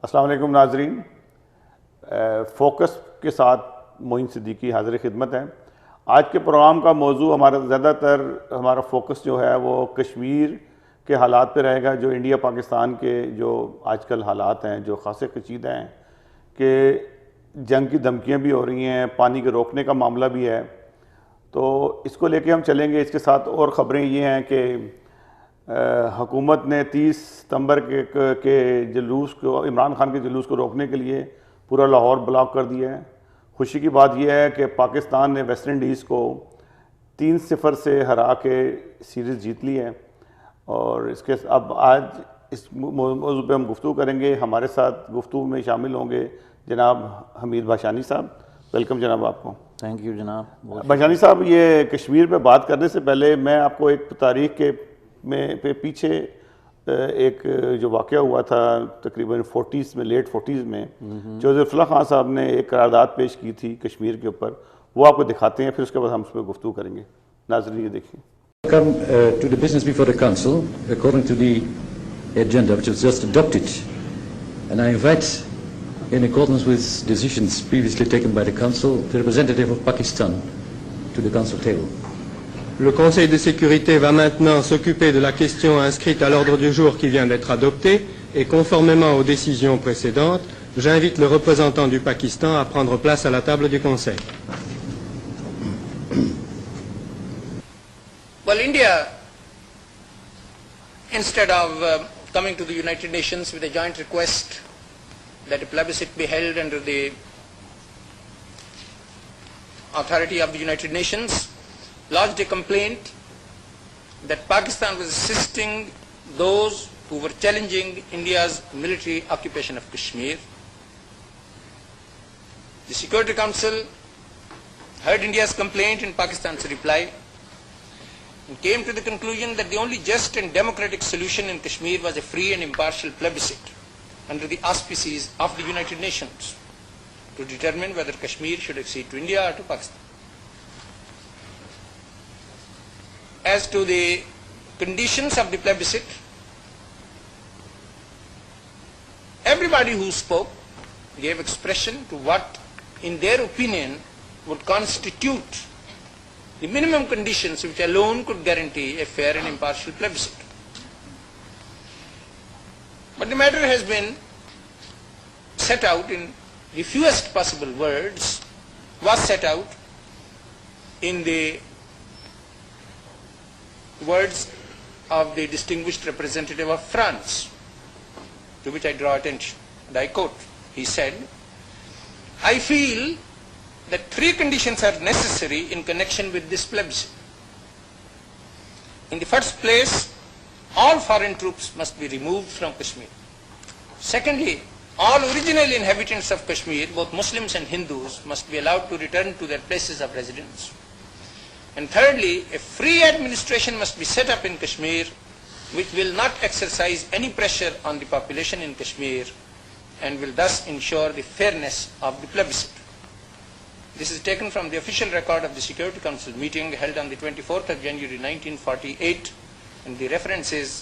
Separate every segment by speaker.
Speaker 1: السلام علیکم ناظرین، فوکس کے ساتھ معین صدیقی حاضر خدمت ہے۔ آج کے پروگرام کا موضوع ہمارا فوکس جو ہے وہ کشمیر کے حالات پہ رہے گا، جو انڈیا پاکستان کے جو آج کل حالات ہیں جو خاصے پیچیدہ ہیں کہ جنگ کی دھمکیاں بھی ہو رہی ہیں، پانی کے روکنے کا معاملہ بھی ہے، تو اس کو لے کے ہم چلیں گے۔ اس کے ساتھ اور خبریں یہ ہیں کہ حکومت نے 30 ستمبر کے جلوس کو، عمران خان کے جلوس کو روکنے کے لیے پورا لاہور بلاک کر دیا ہے۔ خوشی کی بات یہ ہے کہ پاکستان نے ویسٹ انڈیز کو 3-0 سے ہرا کے سیریز جیت لی ہے، اور اب آج اس موضوع پہ ہم گفتگو کریں گے۔ ہمارے ساتھ گفتگو میں شامل ہوں گے جناب حمید بھاشانی صاحب۔ ویلکم جناب آپ کو۔
Speaker 2: تھینک یو جناب۔
Speaker 1: بھاشانی صاحب، یہ کشمیر پہ بات کرنے سے پہلے میں آپ کو ایک تاریخ کے پیچھے ایک جو واقعہ ہوا تھا تقریباً 40s میں، لیٹ 40s میں، جوزف اللہ خان صاحب نے ایک قرارداد پیش کی تھی کشمیر کے اوپر، وہ آپ کو دکھاتے ہیں، پھر اس کے بعد ہم اس پہ گفتگو کریں گے۔ ناظرین یہ دیکھیں۔
Speaker 3: Come to the business before the council according to the agenda which was just adopted, and I invite, in accordance with decisions previously taken by the council, the representative of Pakistan to the council table.
Speaker 4: Le Conseil de sécurité va maintenant s'occuper de la question inscrite à l'ordre du jour qui vient d'être adoptée, et conformément aux décisions précédentes, j'invite le représentant du Pakistan à prendre place à la table du Conseil.
Speaker 5: Well, India, instead of coming to the United Nations with a joint request that a plebiscite be held under the authority of the United Nations, lodged a complaint that Pakistan was assisting those who were challenging India's military occupation of Kashmir. The Security Council heard India's complaint and Pakistan's reply, and came to the conclusion that the only just and democratic solution in Kashmir was a free and impartial plebiscite under the auspices of the United Nations to determine whether Kashmir should accede to India or to Pakistan. As to the conditions of the plebiscite, everybody who spoke gave expression to what, in their opinion, would constitute the minimum conditions which alone could guarantee a fair and impartial plebiscite. But the matter has been set out in the fewest possible words, was set out in the words of the distinguished representative of France, to which I draw attention, and I quote. He said, "I feel that 3 conditions are necessary in connection with this plebiscite. In the first place, all foreign troops must be removed from Kashmir. Secondly, all original inhabitants of Kashmir, both Muslims and Hindus, must be allowed to return to their places of residence. And thirdly, a free administration must be set up in Kashmir which will not exercise any pressure on the population in Kashmir and will thus ensure the fairness of the plebiscite." This is taken from the official record of the Security Council meeting held on the 24th of January 1948, and the reference is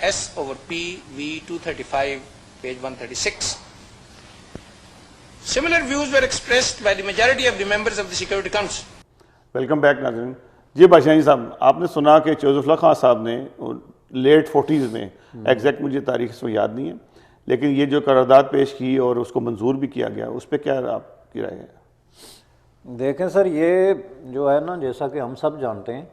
Speaker 5: S/P V 235, page 136. Similar views were expressed by the majority of the members of the Security Council.
Speaker 1: Welcome back ناظرین۔ جی بھاشانی صاحب، آپ نے سنا کہ Joseph اللہ خان صاحب نے late 40s میں، exact مجھے تاریخ اس میں یاد نہیں ہے، لیکن یہ جو قرارداد پیش کی اور اس کو منظور بھی کیا گیا، اس پہ کیا آپ کی رائے ہے؟
Speaker 2: دیکھیں سر، یہ جو ہے نا، جیسا کہ ہم سب جانتے ہیں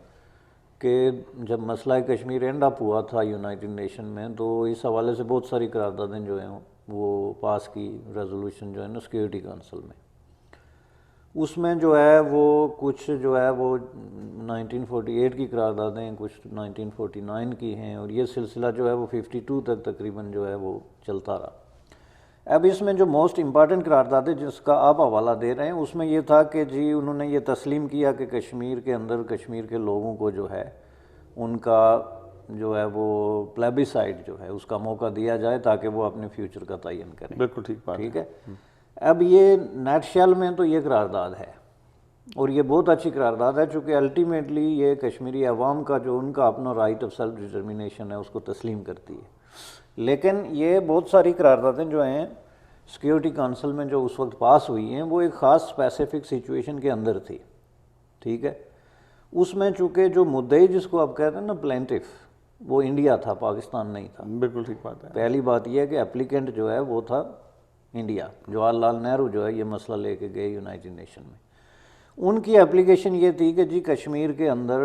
Speaker 2: کہ جب مسئلہ کشمیر اینڈ اپ ہوا تھا یونائٹڈ نیشن میں، تو اس حوالے سے بہت ساری قراردادیں جو ہیں وہ پاس کی، ریزولوشن جو ہے نا سیکورٹی کونسل میں، اس میں جو ہے وہ کچھ جو ہے وہ 1948 کی قراردادیں، کچھ 1949 کی ہیں، اور یہ سلسلہ جو ہے وہ 52 تک تقریباً جو ہے وہ چلتا رہا۔ اب اس میں جو موسٹ امپارٹنٹ قرارداد ہے جس کا آپ حوالہ دے رہے ہیں، اس میں یہ تھا کہ جی انہوں نے یہ تسلیم کیا کہ کشمیر کے اندر کشمیر کے لوگوں کو جو ہے ان کا جو ہے وہ پلیبیسائٹ جو ہے اس کا موقع دیا جائے تاکہ وہ اپنے فیوچر کا تعین کریں۔
Speaker 1: بالکل ٹھیک بات،
Speaker 2: ٹھیک ہے۔ اب یہ نیٹ شیل میں تو یہ قرارداد ہے، اور یہ بہت اچھی قرارداد ہے، چونکہ الٹیمیٹلی یہ کشمیری عوام کا جو ان کا اپنا رائٹ آف سیلف ڈٹرمنیشن ہے اس کو تسلیم کرتی ہے۔ لیکن یہ بہت ساری قراردادیں جو ہیں سیکیورٹی کونسل میں جو اس وقت پاس ہوئی ہیں وہ ایک خاص اسپیسیفک سچویشن کے اندر تھی، ٹھیک ہے. اس میں چونکہ جو مدعی جس کو آپ کہتے ہیں نا پلینٹف، وہ انڈیا تھا، پاکستان نہیں تھا.
Speaker 1: بالکل ٹھیک بات ہے.
Speaker 2: پہلی بات یہ ہے کہ اپلیکنٹ جو ہے وہ تھا انڈیا. جواہر لال نہرو جو ہے یہ مسئلہ لے کے گئے یونائٹڈ نیشن میں. ان کی اپلیکیشن یہ تھی کہ جی کشمیر کے اندر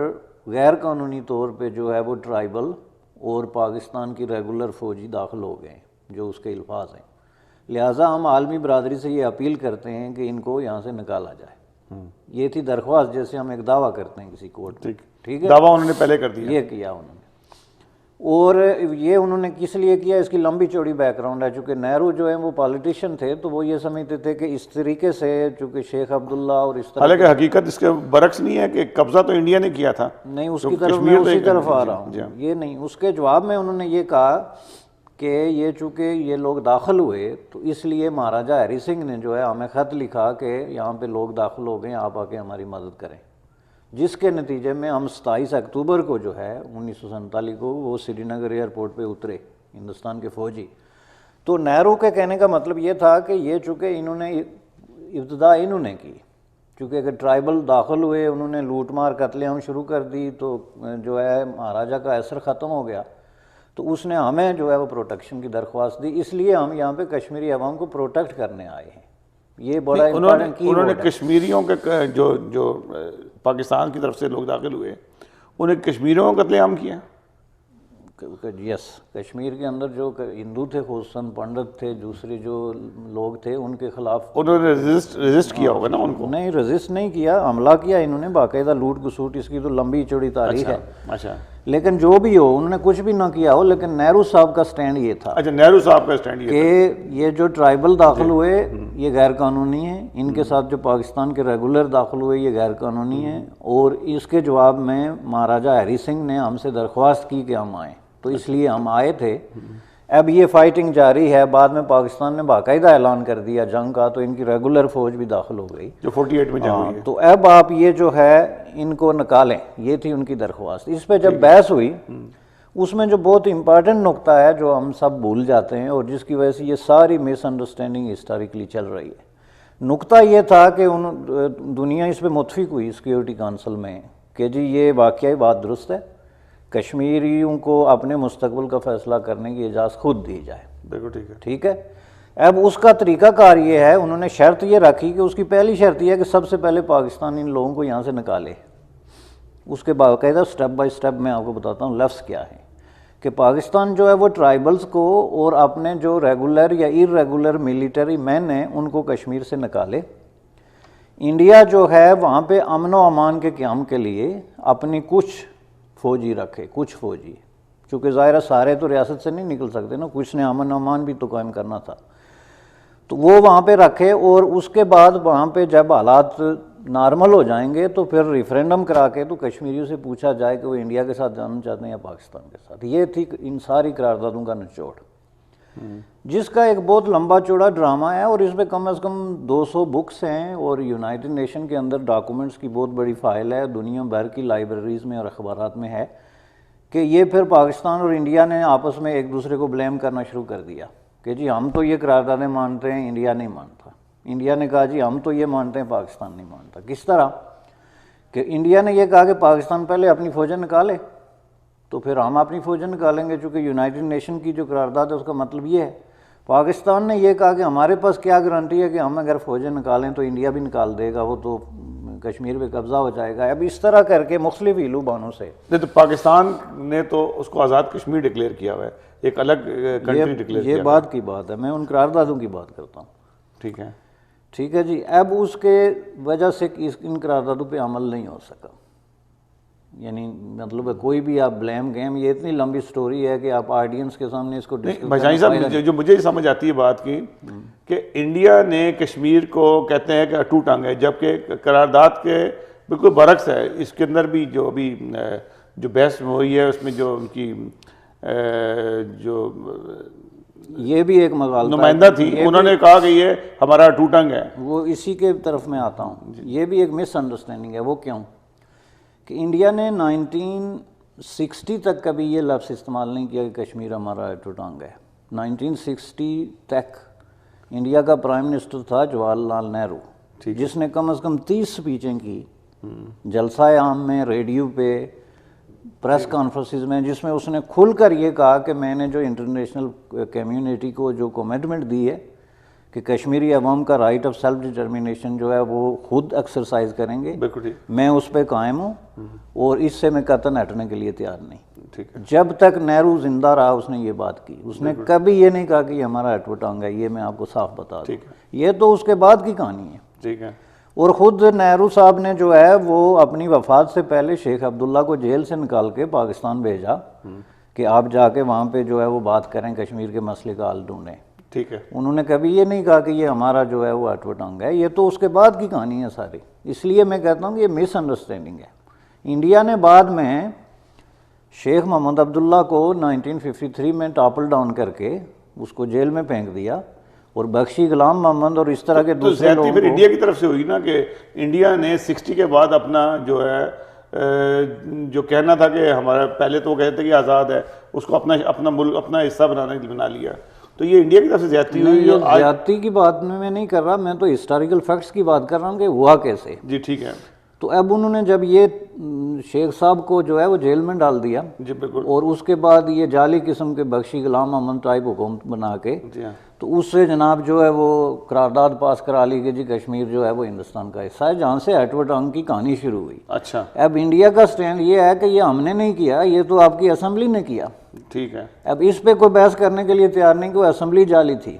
Speaker 2: غیر قانونی طور پہ جو ہے وہ ٹرائبل اور پاکستان کی ریگولر فوجی داخل ہو گئے، جو اس کے الفاظ ہیں. لہٰذا ہم عالمی برادری سے یہ اپیل کرتے ہیں کہ ان کو یہاں سے نکالا جائے. یہ تھی درخواست، جیسے ہم ایک دعویٰ کرتے ہیں کسی کورٹ میں. ٹھیک ہے،
Speaker 1: دعویٰ انہوں نے پہلے کر دیا،
Speaker 2: یہ کیا انہوں نے. اور یہ انہوں نے کس لیے کیا، اس کی لمبی چوڑی بیک گراؤنڈ ہے. چونکہ نہرو جو ہیں وہ پالیٹیشین تھے تو وہ یہ سمجھتے تھے کہ اس طریقے سے چونکہ شیخ عبداللہ اور اس طرح،
Speaker 1: حالانکہ حقیقت اس کے برعکس نہیں ہے کہ قبضہ تو انڈیا نے کیا تھا.
Speaker 2: نہیں، اس کی طرف میں اسی طرف آ رہا ہوں. یہ نہیں، اس کے جواب میں انہوں نے یہ کہا کہ یہ چونکہ یہ لوگ داخل ہوئے تو اس لیے مہاراجہ ہری سنگھ نے جو ہے ہمیں خط لکھا کہ یہاں پہ لوگ داخل ہو گئے، آپ آ کے ہماری مدد کریں. جس کے نتیجے میں ہم 27 اکتوبر کو جو ہے 1947 کو وہ سری نگر ایئرپورٹ پہ اترے ہندوستان کے فوجی. تو نہرو کے کہنے کا مطلب یہ تھا کہ یہ چونکہ انہوں نے ابتدا انہوں نے کی، چونکہ اگر ٹرائبل داخل ہوئے، انہوں نے لوٹ مار قتل عام شروع کر دی تو جو ہے مہاراجہ کا اثر ختم ہو گیا. تو اس نے ہمیں جو ہے وہ پروٹیکشن کی درخواست دی، اس لیے ہم یہاں پہ کشمیری عوام کو پروٹیکٹ کرنے آئے ہیں. یہ بڑا امپورٹنٹ کی
Speaker 1: انہوں نے کشمیریوں کے جو پاکستان کی طرف سے لوگ داخل ہوئے انہیں کشمیریوں کا قتل عام کیا.
Speaker 2: یس، کشمیر کے اندر جو ہندو تھے، خصوصاً پنڈت تھے، دوسرے جو لوگ تھے، ان کے خلاف
Speaker 1: انہوں نے ریزسٹ کیا ہوگا نا ان کو.
Speaker 2: نہیں، ریزسٹ نہیں کیا، حملہ کیا انہوں نے باقاعدہ، لوٹ گسوٹ، اس کی تو لمبی چوڑی تاریخ ہے.
Speaker 1: اچھا،
Speaker 2: لیکن جو بھی ہو، انہوں نے کچھ بھی نہ کیا ہو، لیکن نہرو صاحب کا سٹینڈ یہ تھا.
Speaker 1: اچھا، نہرو صاحب کا سٹینڈ یہ
Speaker 2: کہ یہ جو ٹرائبل داخل ہوئے یہ غیر قانونی ہیں، ان کے ساتھ جو پاکستان کے ریگولر داخل ہوئے یہ غیر قانونی ہیں. اور اس کے جواب میں مہاراجہ ہری سنگھ نے ہم سے درخواست کی کہ ہم آئیں، تو اس لیے ہم آئے تھے. اب یہ فائٹنگ جاری ہے، بعد میں پاکستان نے باقاعدہ اعلان کر دیا جنگ کا، تو ان کی ریگولر فوج بھی داخل ہو گئی
Speaker 1: جو 48 میں جنگ ہوئی ہے.
Speaker 2: تو اب آپ یہ جو ہے ان کو نکالیں، یہ تھی ان کی درخواست. اس پہ جب بحث ہوئی، اس میں جو بہت امپارٹنٹ نقطہ ہے جو ہم سب بھول جاتے ہیں اور جس کی وجہ سے یہ ساری مس انڈرسٹینڈنگ ہسٹوریکلی چل رہی ہے، نقطہ یہ تھا کہ دنیا اس پہ متفق ہوئی سیکیورٹی کونسل میں کہ جی یہ واقعی بات درست ہے، کشمیریوں کو اپنے مستقبل کا فیصلہ کرنے کی اجازت خود دی جائے.
Speaker 1: بالکل ٹھیک ہے.
Speaker 2: ٹھیک ہے. اب اس کا طریقہ کار یہ ہے، انہوں نے شرط یہ رکھی کہ اس کی پہلی شرط یہ ہے کہ سب سے پہلے پاکستان ان لوگوں کو یہاں سے نکالے. اس کے باقاعدہ سٹیپ بائی سٹیپ میں آپ کو بتاتا ہوں لفظ کیا ہے کہ پاکستان جو ہے وہ ٹرائبلز کو اور اپنے جو ریگولر یا ار ریگولر ملٹری مین ہیں ان کو کشمیر سے نکالے. انڈیا جو ہے وہاں پہ امن و امان کے قیام کے لیے اپنی کچھ فوجی رکھے، کچھ فوجی، چونکہ ظاہر سارے تو ریاست سے نہیں نکل سکتے نا، کچھ نے امن و امان بھی تو قائم کرنا تھا، تو وہ وہاں پہ رکھے. اور اس کے بعد وہاں پہ جب حالات نارمل ہو جائیں گے تو پھر ریفرینڈم کرا کے تو کشمیریوں سے پوچھا جائے کہ وہ انڈیا کے ساتھ جانا چاہتے ہیں یا پاکستان کے ساتھ. یہ تھی ان ساری قراردادوں کا نچوڑ، جس کا ایک بہت لمبا چوڑا ڈرامہ ہے اور اس میں کم از کم 200 بکس ہیں اور یونائٹڈ نیشن کے اندر ڈاکومنٹس کی بہت بڑی فائل ہے، دنیا بھر کی لائبریریز میں اور اخبارات میں ہے کہ یہ پھر پاکستان اور انڈیا نے آپس میں ایک دوسرے کو بلیم کرنا شروع کر دیا کہ جی ہم تو یہ قراردادیں مانتے ہیں، انڈیا نہیں مانتا. انڈیا نے کہا جی ہم تو یہ مانتے ہیں، پاکستان نہیں مانتا. کس طرح کہ انڈیا نے یہ کہا کہ پاکستان پہلے اپنی فوجیں نکالے تو پھر ہم اپنی فوجیں نکالیں گے، چونکہ یونائٹڈ نیشن کی جو قرارداد ہے اس کا مطلب یہ ہے. پاکستان نے یہ کہا کہ ہمارے پاس کیا گارنٹی ہے کہ ہم اگر فوجیں نکالیں تو انڈیا بھی نکال دے گا، وہ تو کشمیر پہ قبضہ ہو جائے گا. اب اس طرح کر کے مختلف ہیلو بانوں سے
Speaker 1: نہیں تو پاکستان نے تو اس کو آزاد کشمیر ڈکلیئر کیا ہوا ہے، ایک الگ کنٹری ڈکلیئر کیا.
Speaker 2: یہ بات کی بات ہے، میں ان قراردادوں کی بات کرتا ہوں.
Speaker 1: ٹھیک ہے،
Speaker 2: ٹھیک ہے جی. اب اس کے وجہ سے ان قراردادوں پہ عمل نہیں ہو سکا، یعنی مطلب ہے کوئی بھی آپ بلیم گیم، یہ اتنی لمبی سٹوری ہے کہ آپ آڈینس کے سامنے اس کو
Speaker 1: بھائی صاحب جو مجھے سمجھ آتی ہے بات کی کہ انڈیا نے کشمیر کو کہتے ہیں کہ اٹوٹ ٹانگ ہے، جبکہ قرارداد کے بالکل برعکس ہے. اس کے اندر بھی جو ابھی جو بحث ہوئی ہے اس میں جو ان کی جو
Speaker 2: یہ بھی ایک مغالطہ
Speaker 1: نمائندہ تھی، انہوں نے کہا کہ یہ ہمارا اٹوٹ ٹانگ ہے.
Speaker 2: وہ اسی کے طرف میں آتا ہوں. یہ بھی ایک مس انڈرسٹینڈنگ ہے. وہ کیوں کہ انڈیا نے 1960 تک کبھی یہ لفظ استعمال نہیں کیا کہ کشمیر ہمارا اٹوٹ ٹانگ ہے. 1960 تک انڈیا کا پرائم منسٹر تھا جواہر لال نہرو، جس نے کم از کم 30 سپیچیں کی جلسہ عام میں، ریڈیو پہ، پریس کانفرنسز میں، جس میں اس نے کھل کر یہ کہا کہ میں نے جو انٹرنیشنل کمیونٹی کو جو کمٹمنٹ دی ہے کہ کشمیری عوام کا رائٹ آف سیلف ڈٹرمنیشن جو ہے وہ خود ایکسرسائز کریں گے، میں اس پہ قائم ہوں اور اس سے میں قطعاً ہٹنے کے لیے تیار نہیں۔ جب تک نہرو زندہ رہا اس نے یہ بات کی، اس نے کبھی یہ نہیں کہا کہ یہ ہمارا ہٹوا ٹانگ ہے، یہ میں آپ کو صاف بتا دوں، یہ تو اس کے بعد کی کہانی ہے۔
Speaker 1: ٹھیک ہے۔
Speaker 2: اور خود نہرو صاحب نے جو ہے وہ اپنی وفات سے پہلے شیخ عبداللہ کو جیل سے نکال کے پاکستان بھیجا کہ آپ جا کے وہاں پہ جو ہے وہ بات کریں، کشمیر کے مسئلے کا حل ڈھونڈیں۔
Speaker 1: ٹھیک ہے۔
Speaker 2: انہوں نے کبھی یہ نہیں کہا کہ یہ ہمارا جو ہے وہ ہٹوا ٹانگ ہے، یہ تو اس کے بعد کی کہانی ہے ساری۔ اس لیے میں کہتا ہوں کہ یہ مس انڈرسٹینڈنگ ہے۔ انڈیا نے بعد میں شیخ محمد عبداللہ کو 1953 میں ٹاپل ڈاؤن کر کے اس کو جیل میں پھینک دیا، اور بخشی غلام محمد اور اس طرح کے دوسرے لوگوں
Speaker 1: پھر انڈیا کی طرف سے ہوئی نا کہ انڈیا نے 60 کے بعد اپنا جو ہے جو کہنا تھا کہ ہمارا، پہلے تو وہ کہتے کہ آزاد ہے، اس کو اپنا ملک اپنا حصہ بنا لیا، تو یہ انڈیا کی طرف سے زیادتی ہوئی۔
Speaker 2: زیادتی کی بات میں نہیں کر رہا، میں تو ہسٹوریکل فیکٹس کی بات کر رہا ہوں کہ ہوا کیسے۔
Speaker 1: جی ٹھیک ہے۔
Speaker 2: تو اب انہوں نے جب یہ شیخ صاحب کو جو ہے وہ جیل میں ڈال دیا،
Speaker 1: جی بالکل،
Speaker 2: اور اس کے بعد یہ جعلی قسم کے بخشی غلام محمد ٹائپ حکومت بنا کے، تو اس سے جناب جو ہے وہ قرارداد پاس کرا لی کہ جی کشمیر جو ہے وہ ہندوستان کا حصہ ہے، جہاں سے ہٹوا ٹانگ کی کہانی شروع ہوئی۔
Speaker 1: اچھا،
Speaker 2: اب انڈیا کا سٹینڈ یہ ہے کہ یہ ہم نے نہیں کیا، یہ تو آپ کی اسمبلی نے کیا۔
Speaker 1: ٹھیک ہے۔
Speaker 2: اب اس پہ کوئی بحث کرنے کے لیے تیار نہیں کہ وہ اسمبلی جعلی تھی،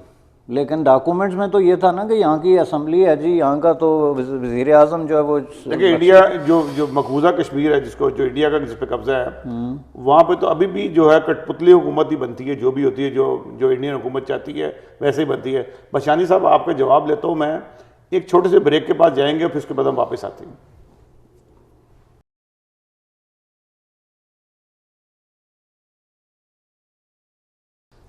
Speaker 2: لیکن ڈاکومنٹس میں تو یہ تھا نا کہ یہاں کی اسمبلی ہے جی، یہاں کا تو وزیر اعظم جو ہے وہ،
Speaker 1: لیکن انڈیا جو مقبوضہ کشمیر ہے، جو انڈیا کا جس پہ قبضہ ہے، وہاں پہ تو ابھی بھی جو ہے کٹ پتلی حکومت ہی بنتی ہے، جو بھی ہوتی ہے، جو انڈین حکومت چاہتی ہے ویسے ہی بنتی ہے۔ بشانی صاحب آپ کا جواب لیتا ہوں میں، ایک چھوٹے سے بریک کے پاس جائیں گے، پھر اس کے بعد ہم واپس آتے ہیں۔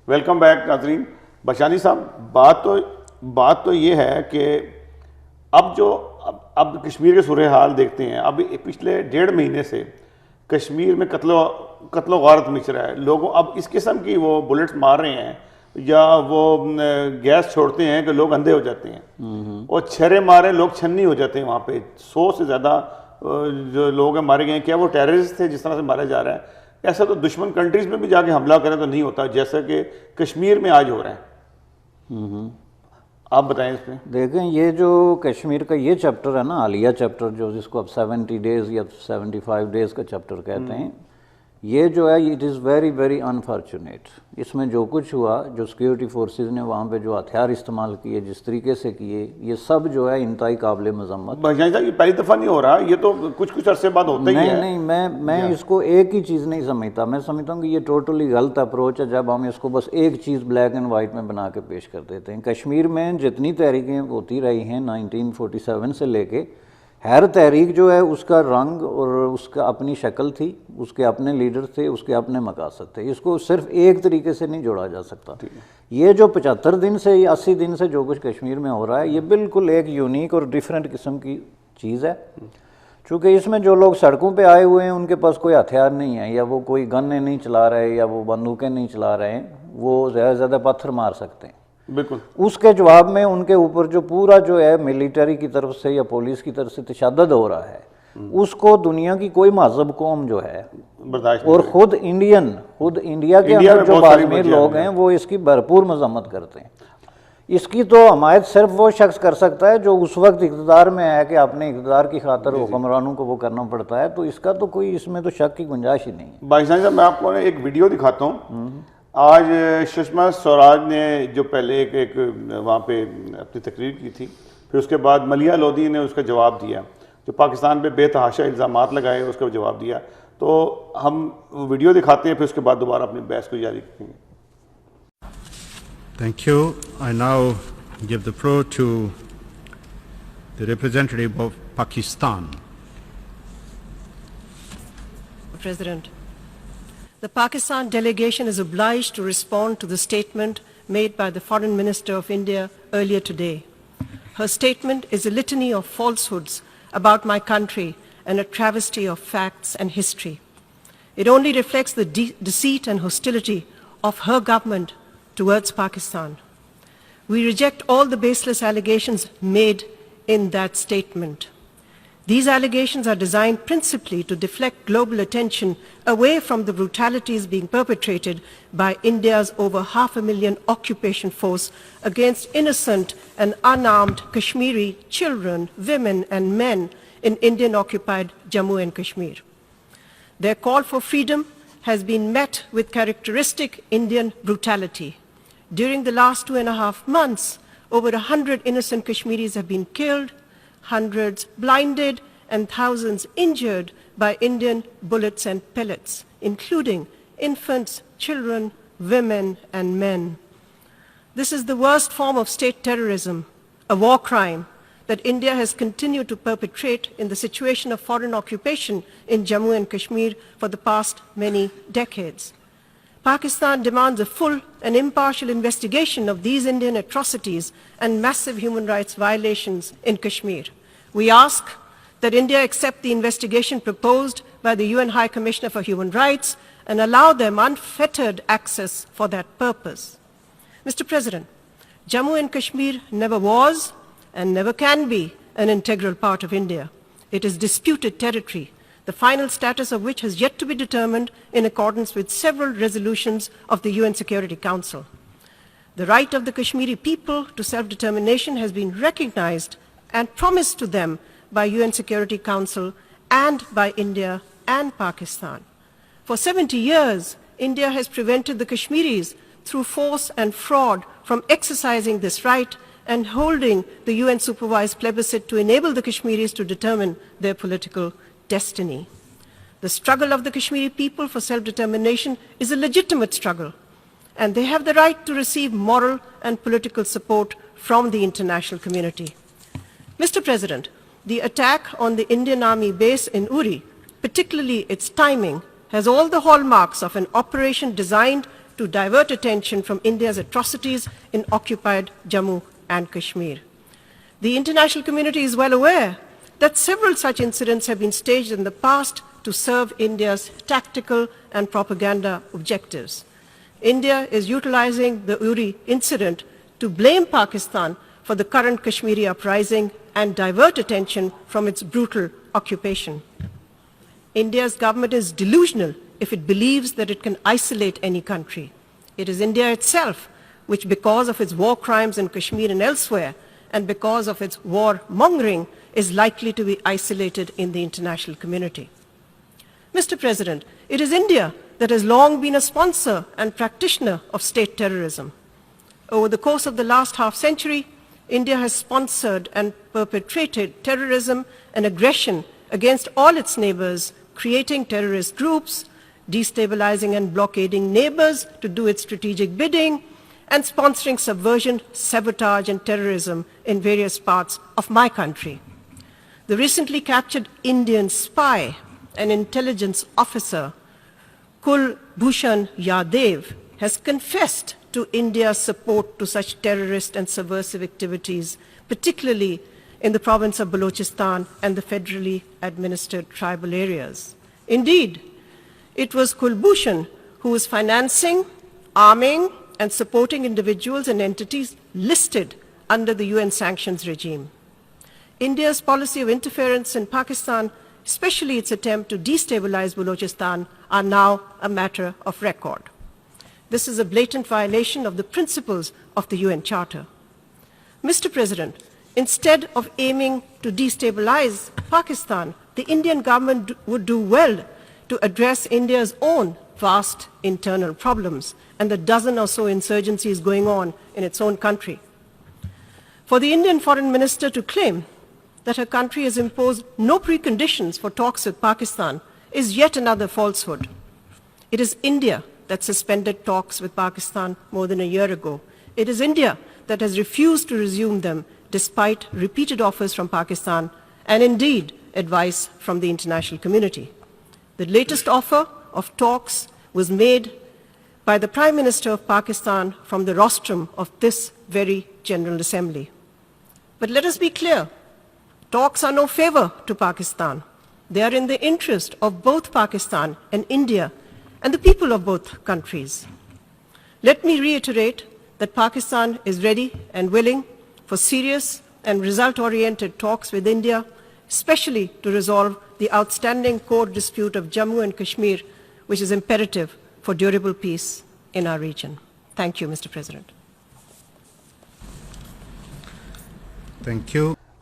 Speaker 1: ویلکم بیک ناظرین۔ بشانی صاحب، بات تو یہ ہے کہ اب کشمیر کے صورتحال دیکھتے ہیں، اب پچھلے 1.5 مہینے سے کشمیر میں قتل و غارت مچ رہا ہے، لوگوں اب اس قسم کی وہ بلٹس مار رہے ہیں یا وہ گیس چھوڑتے ہیں کہ لوگ اندھے ہو جاتے ہیں، اور چھرے مارے لوگ چھنی ہو جاتے ہیں۔ وہاں پہ 100 سے زیادہ جو لوگ ہیں مارے گئے ہیں۔ کیا وہ ٹیررسٹ تھے جس طرح سے مارا جا رہا ہے؟ ایسا تو دشمن کنٹریز میں بھی جا کے حملہ کریں تو نہیں ہوتا جیسا کہ کشمیر میں آج ہو رہا ہے۔ آپ بتائیں اس پہ۔
Speaker 2: دیکھیں، یہ جو کشمیر کا یہ چیپٹر ہے نا، حالیہ چیپٹر، جو جس کو اب 70 ڈیز یا 75 ڈیز کا چیپٹر کہتے ہیں، یہ جو ہے it is very very unfortunate. اس میں جو کچھ ہوا، جو سیکیورٹی فورسز نے وہاں پہ جو ہتھیار استعمال کیے، جس طریقے سے کیے، یہ سب جو ہے انتہائی قابل مذمت۔
Speaker 1: بھائی صاحب، یہ پہلی دفعہ نہیں ہو رہا، یہ تو کچھ عرصے بعد ہوتا ہی ہے۔
Speaker 2: نہیں، میں اس کو ایک ہی چیز نہیں سمجھتا، میں سمجھتا ہوں کہ یہ ٹوٹلی غلط اپروچ ہے جب ہم اس کو بس ایک چیز بلیک اینڈ وائٹ میں بنا کے پیش کر دیتے ہیں۔ کشمیر میں جتنی تحریکیں ہوتی رہی ہیں 1947 سے لے کے، ہر تحریک جو ہے اس کا رنگ اور اس کا اپنی شکل تھی، اس کے اپنے لیڈر تھے، اس کے اپنے مقاصد تھے، اس کو صرف ایک طریقے سے نہیں جوڑا جا سکتا۔ یہ جو 75 دن سے یا 80 دن سے جو کچھ کشمیر میں ہو رہا ہے، یہ بالکل ایک یونیک اور ڈیفرنٹ قسم کی چیز ہے، چونکہ اس میں جو لوگ سڑکوں پہ آئے ہوئے ہیں ان کے پاس کوئی ہتھیار نہیں ہے، یا وہ کوئی گنیں نہیں چلا رہے، یا وہ بندوقیں نہیں چلا رہے ہیں، وہ زیادہ سے زیادہ پتھر مار سکتے ہیں۔
Speaker 1: بالکل،
Speaker 2: اس کے جواب میں ان کے اوپر جو پورا جو ہے ملٹری کی طرف سے یا پولیس کی طرف سے تشدد ہو رہا ہے، اس کو دنیا کی کوئی مہذب قوم جو ہے، اور خود انڈیا کے اندر جو بازمیر لوگ ہیں، وہ اس کی بھرپور مذمت کرتے ہیں۔ اس کی تو حمایت صرف وہ شخص کر سکتا ہے جو اس وقت اقتدار میں ہے کہ اپنے اقتدار کی خاطر حکمرانوں کو وہ کرنا پڑتا ہے، تو اس کا تو کوئی اس میں تو شک کی گنجائش ہی نہیں ہے۔
Speaker 1: بھائی صاحب، میں آپ کو ایک ویڈیو دکھاتا ہوں۔ آج سشما سوراج نے جو پہلے ایک وہاں پہ اپنی تقریر کی تھی، پھر اس کے بعد ملیحہ لودھی نے اس کا جواب دیا، جو پاکستان پہ بے تحاشا الزامات لگائے اس کا جواب دیا۔ تو ہم ویڈیو دکھاتے ہیں، پھر اس کے بعد دوبارہ اپنی بحث کو جاری کریں گے۔
Speaker 6: Thank you. I now give the floor to the representative of Pakistan.
Speaker 7: President, the Pakistan delegation is obliged to respond to the statement made by the Foreign Minister of India earlier today. Her statement is a litany of falsehoods about my country and a travesty of facts and history. It only reflects the deceit and hostility of her government towards Pakistan. We reject all the baseless allegations made in that statement. These allegations are designed principally to deflect global attention away from the brutalities being perpetrated by India's over 500,000 occupation force against innocent and unarmed Kashmiri children, women and men in Indian-occupied Jammu and Kashmir. Their call for freedom has been met with characteristic Indian brutality. During the last 2.5 months, over 100 innocent Kashmiris have been killed, hundreds blinded, and thousands injured by Indian bullets and pellets, including infants, children, women, and men. This is the worst form of state terrorism, a war crime that India has continued to perpetrate in the situation of foreign occupation in Jammu and Kashmir for the past many decades. Pakistan demands a full and impartial investigation of these Indian atrocities and massive human rights violations in Kashmir. We ask that India accept the investigation proposed by the UN High Commissioner for Human Rights and allow them unfettered access for that purpose. Mr. President, Jammu and Kashmir never was and never can be an integral part of India. It is disputed territory, the final status of which has yet to be determined in accordance with several resolutions of the UN Security Council. The right of the Kashmiri people to self-determination has been recognized and promised to them by UN Security Council and by India and Pakistan. For 70 years, India has prevented the Kashmiris through force and fraud from exercising this right and holding the UN-supervised plebiscite to enable the Kashmiris to determine their political destiny. The struggle of the Kashmiri people for self-determination is a legitimate struggle, and they have the right to receive moral and political support from the international community. Mr. President, the attack on the Indian Army base in Uri, particularly its timing, has all the hallmarks of an operation designed to divert attention from India's atrocities in occupied Jammu and Kashmir. The international community is well aware that several such incidents have been staged in the past to serve India's tactical and propaganda objectives. India is utilizing the Uri incident to blame Pakistan for the current Kashmiri uprising and divert attention from its brutal occupation. India's government is delusional if it believes that it can isolate any country. It is India itself which, because of its war crimes in Kashmir and elsewhere, and because of its war-mongering, is likely to be isolated in the international community. Mr. President, it is India that has long been a sponsor and practitioner of state terrorism. Over the course of the last half-century, India has sponsored and perpetrated terrorism and aggression against all its neighbors, creating terrorist groups, destabilizing and blockading neighbors to do its strategic bidding, and sponsoring subversion, sabotage, and terrorism in various parts of my country. The recently captured Indian spy and intelligence officer, Kulbhushan Yadav, has confessed to India's support to such terrorist and subversive activities, particularly in the province of Balochistan and the federally administered tribal areas. Indeed, it was Kulbhushan who was financing, arming, and supporting individuals and entities listed under the UN sanctions regime. India's policy of interference in Pakistan, especially its attempt to destabilize Balochistan, are now a matter of record. This is a blatant violation of the principles of the UN Charter. Mr. President, instead of aiming to destabilize Pakistan, the Indian government would do well to address India's own vast internal problems and the dozen or so insurgencies going on in its own country. For the Indian foreign minister to claim that her country has imposed no preconditions for talks with Pakistan is yet another falsehood. It is India that suspended talks with Pakistan more than a year ago. It is India that has refused to resume them despite repeated offers from Pakistan and indeed advice from the international community. The latest offer of talks was made by the Prime Minister of Pakistan from the rostrum of this very General Assembly. But let us be clear, talks are no favor to Pakistan. They are in the interest of both Pakistan and India and the people of both countries. Let me reiterate that Pakistan is ready and willing for serious and result-oriented talks with India, especially to resolve the outstanding core dispute of Jammu and Kashmir, which is imperative for durable peace in our region. Thank you, Mr. President.
Speaker 6: Thank you.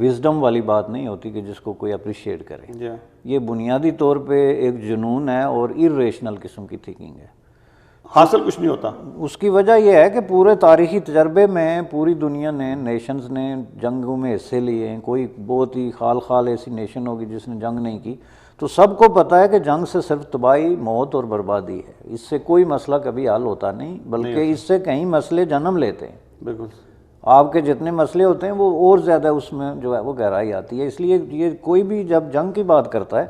Speaker 2: Wisdom والی بات نہیں ہوتی کہ جس کو کوئی appreciate کرے.
Speaker 1: جی
Speaker 2: یہ بنیادی طور پہ ایک جنون ہے اور ارریشنل قسم کی تھنکنگ ہے.
Speaker 1: حاصل کچھ نہیں ہوتا.
Speaker 2: اس کی وجہ یہ ہے کہ پورے تاریخی تجربے میں پوری دنیا نے نیشنز نے جنگوں میں حصے لیے ہیں. کوئی بہت ہی خال ایسی نیشن ہوگی جس نے جنگ نہیں کی. تو سب کو پتہ ہے کہ جنگ سے صرف تباہی، موت اور بربادی ہے. اس سے کوئی مسئلہ کبھی حل ہوتا نہیں، بلکہ اس سے کئی مسئلے جنم لیتے ہیں.
Speaker 1: بالکل.
Speaker 2: آپ کے جتنے مسئلے ہوتے ہیں وہ اور زیادہ اس میں جو ہے وہ گہرائی آتی ہے. اس لیے یہ کوئی بھی جب جنگ کی بات کرتا ہے،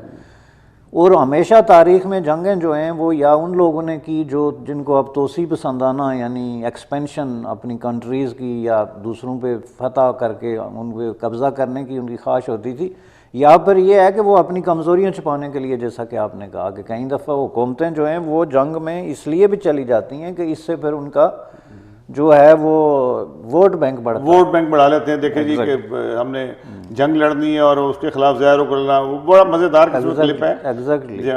Speaker 2: اور ہمیشہ تاریخ میں جنگیں جو ہیں وہ یا ان لوگوں نے کی جو جن کو اب توسیع پسندانہ یعنی ایکسپینشن اپنی کنٹریز کی یا دوسروں پہ فتح کر کے ان پہ قبضہ کرنے کی ان کی خواہش ہوتی تھی، یا پھر یہ ہے کہ وہ اپنی کمزوریاں چھپانے کے لیے، جیسا کہ آپ نے کہا کہ کئی دفعہ حکومتیں جو ہیں وہ جنگ میں اس لیے بھی چلی جاتی ہیں کہ اس سے پھر ان کا جو ہے وہ ووٹ بینک
Speaker 1: بڑھا لیتے ہیں. دیکھیں جی کہ ہم نے جنگ لڑنی ہے اور اس کے خلاف زہر اگلنا، وہ بڑا مزیدار کلپ ہے.
Speaker 2: ایگزیکٹلی.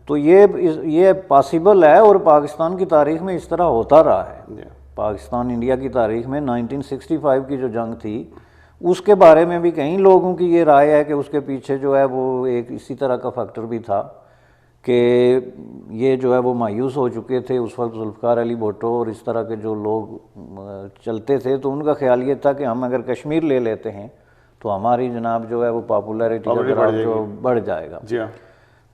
Speaker 2: تو یہ پاسبل ہے اور پاکستان کی تاریخ میں اس طرح ہوتا رہا ہے. پاکستان انڈیا کی تاریخ میں 1965 کی جو جنگ تھی اس کے بارے میں بھی کئی لوگوں کی یہ رائے ہے کہ اس کے پیچھے جو ہے وہ ایک اسی طرح کا فیکٹر بھی تھا کہ یہ جو ہے وہ مایوس ہو چکے تھے اس وقت ذوالفقار علی بھٹو اور اس طرح کے جو لوگ چلتے تھے. تو ان کا خیال یہ تھا کہ ہم اگر کشمیر لے لیتے ہیں تو ہماری جناب جو ہے وہ پاپولیرٹی جو بڑھ جائے گا.
Speaker 1: جی ہاں.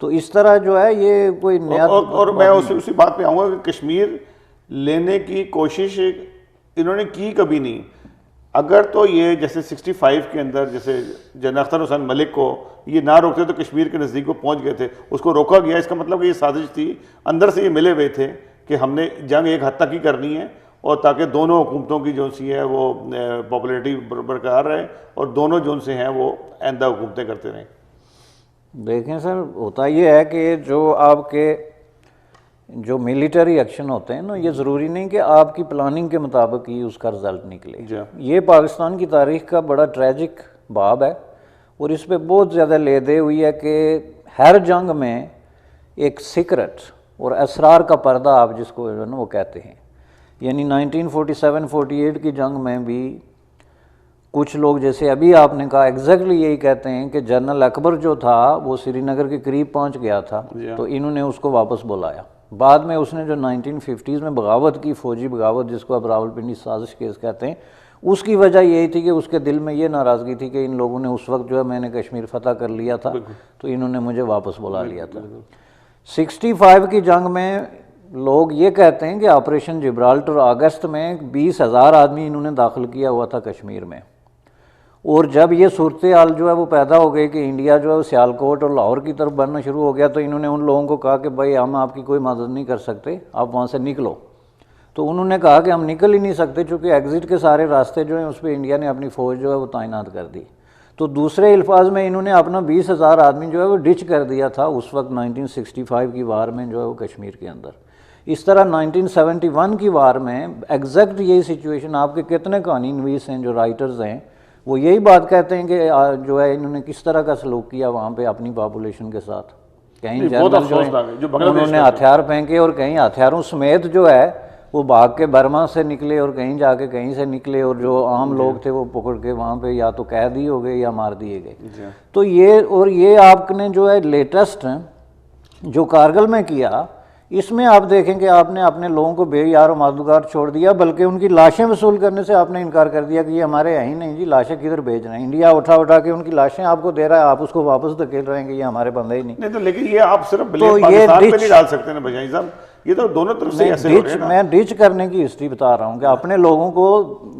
Speaker 2: تو اس طرح جو ہے یہ کوئی نیا،
Speaker 1: اور میں اسی بات پہ آؤں گا کہ کشمیر لینے کی کوشش انہوں نے کی کبھی نہیں. اگر تو یہ جیسے 65 کے اندر جیسے جنرل اختر حسین ملک کو یہ نہ روکتے تو کشمیر کے نزدیک کو پہنچ گئے تھے، اس کو روکا گیا. اس کا مطلب کہ یہ سازش تھی، اندر سے یہ ملے ہوئے تھے کہ ہم نے جنگ ایک حد تک ہی کرنی ہے اور تاکہ دونوں حکومتوں کی جو سی ہے وہ پاپولیرٹی برقرار رہے اور دونوں جو سے ہیں وہ آئندہ حکومتیں کرتے رہیں.
Speaker 2: دیکھیں سر، ہوتا یہ ہے کہ جو آپ کے جو ملیٹری ایکشن ہوتے ہیں نا، یہ ضروری نہیں کہ آپ کی پلاننگ کے مطابق ہی اس کا رزلٹ نکلے. یہ پاکستان کی تاریخ کا بڑا ٹریجک باب ہے اور اس پہ بہت زیادہ لے دے ہوئی ہے کہ ہر جنگ میں ایک سیکرٹ اور اسرار کا پردہ آپ جس کو جو ہے نا وہ کہتے ہیں. یعنی 1947-48 کی جنگ میں بھی کچھ لوگ جیسے ابھی آپ نے کہا ایگزیکٹلی یہی کہتے ہیں کہ جنرل اکبر جو تھا وہ سری نگر کے قریب پہنچ گیا تھا تو انہوں نے اس کو واپس بلایا. بعد میں اس نے جو 1950s میں بغاوت کی، فوجی بغاوت جس کو اب راولپنڈی سازش کیس کہتے ہیں، اس کی وجہ یہی تھی کہ اس کے دل میں یہ ناراضگی تھی کہ ان لوگوں نے اس وقت جو ہے میں نے کشمیر فتح کر لیا تھا تو انہوں نے مجھے واپس بلا لیا تھا. 65 کی جنگ میں لوگ یہ کہتے ہیں کہ آپریشن جبرالٹر اگست میں 20,000 آدمی انہوں نے داخل کیا ہوا تھا کشمیر میں. اور جب یہ صورتحال جو ہے وہ پیدا ہو گئی کہ انڈیا جو ہے وہ سیالکوٹ اور لاہور کی طرف بڑھنا شروع ہو گیا تو انہوں نے ان لوگوں کو کہا کہ بھائی ہم آپ کی کوئی مدد نہیں کر سکتے، آپ وہاں سے نکلو. تو انہوں نے کہا کہ ہم نکل ہی نہیں سکتے چونکہ ایگزٹ کے سارے راستے جو ہیں اس پہ انڈیا نے اپنی فوج جو ہے وہ تعینات کر دی. تو دوسرے الفاظ میں انہوں نے اپنا 20,000 آدمی جو ہے وہ ڈچ کر دیا تھا اس وقت 1965 کی وار میں جو ہے وہ کشمیر کے اندر. اس طرح 1971 کی وار میں ایگزیکٹ یہی سچویشن، آپ کے کتنے کہانی نویس ہیں جو رائٹرز ہیں وہ یہی بات کہتے ہیں کہ جو ہے انہوں نے کس طرح کا سلوک کیا وہاں پہ اپنی پاپولیشن کے ساتھ. کہیں جنرل جو انہوں نے ہتھیار پھینکے اور کہیں ہتھیاروں سمیت جو ہے وہ بھاگ کے برما سے نکلے اور کہیں جا کے کہیں سے نکلے اور جو عام لوگ تھے وہ پکڑ کے وہاں پہ یا تو قید ہی ہو گئے یا مار دیے گئے. تو یہ آپ نے جو ہے لیٹسٹ جو کارگل میں کیا، اس میں آپ دیکھیں کہ آپ نے اپنے لوگوں کو بے یار و مددگار چھوڑ دیا، بلکہ ان کی لاشیں وصول کرنے سے آپ نے انکار کر دیا کہ یہ ہمارے ہیں ہی نہیں جی، لاشیں کدھر بھیج رہے ہیں. انڈیا اٹھا کے ان کی لاشیں آپ کو دے رہا ہے، آپ اس کو واپس دھکیل رہے ہیں کہ یہ ہمارے بندے ہی نہیں.
Speaker 1: تو لیکن یہ آپ صرف پاکستان پہ نہیں ڈال سکتے نا بھائی صاحب، یہ تو دونوں طرف سے ایسے ہو رہے ہیں.
Speaker 2: میں ڈچ کرنے کی ہسٹری بتا رہا ہوں کہ اپنے لوگوں کو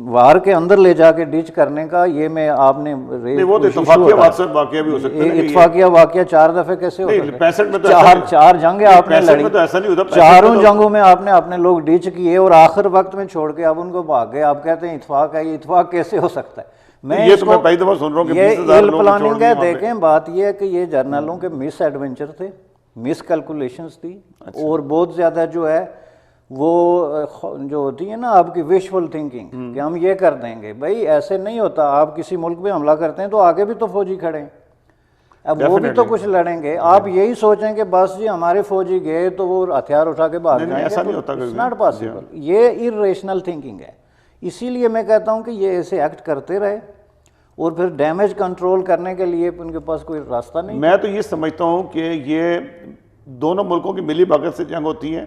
Speaker 2: وار کے اندر لے جا کے ڈچ کرنے کا، یہ میں آپ نے
Speaker 1: وہ تو اتفاقیہ واقعہ بھی ہو سکتا ہے.
Speaker 2: اتفاقیہ واقعہ 4 دفعے کیسے ہو سکتا ہے؟
Speaker 1: 65 میں تو
Speaker 2: 4 جنگیں آپ نے لڑی،
Speaker 1: تو ایسا نہیں ہوتا.
Speaker 2: چاروں جنگوں میں آپ نے اپنے لوگ ڈچ کیے اور آخر وقت میں چھوڑ کے اب ان کو بھاگ گئے. آپ کہتے ہیں اتفاق ہے، یہ اتفاق کیسے ہو سکتا ہے؟
Speaker 1: یہ تو میں پہلی دفعہ سن رہا ہوں کہ 20,000 لوگ
Speaker 2: پلاننگ ہے. دیکھیں بات یہ ہے کہ یہ جرنلوں کے مس ایڈونچر تھے، مس کیلکولیشنز تھی اور بہت زیادہ جو ہے وہ جو ہوتی ہے نا آپ کی وشفل تھنکنگ کہ ہم یہ کر دیں گے. بھائی ایسے نہیں ہوتا. آپ کسی ملک پہ حملہ کرتے ہیں تو آگے بھی تو فوجی کھڑے ہیں، اب وہ بھی تو کچھ لڑیں گے. آپ یہی سوچیں کہ بس جی ہمارے فوجی گئے تو وہ ہتھیار اٹھا کے بھاگ جائیں گے،
Speaker 1: ایسا نہیں ہوتا.
Speaker 2: It's not possible. یہ ارریشنل تھنکنگ ہے. اسی لیے میں کہتا ہوں کہ یہ ایسے ایکٹ کرتے رہے اور پھر ڈیمیج کنٹرول کرنے کے لیے ان کے پاس کوئی راستہ نہیں.
Speaker 1: میں تو یہ سمجھتا ہوں کہ یہ دونوں ملکوں کی ملی بھگت سے جنگ ہوتی ہے,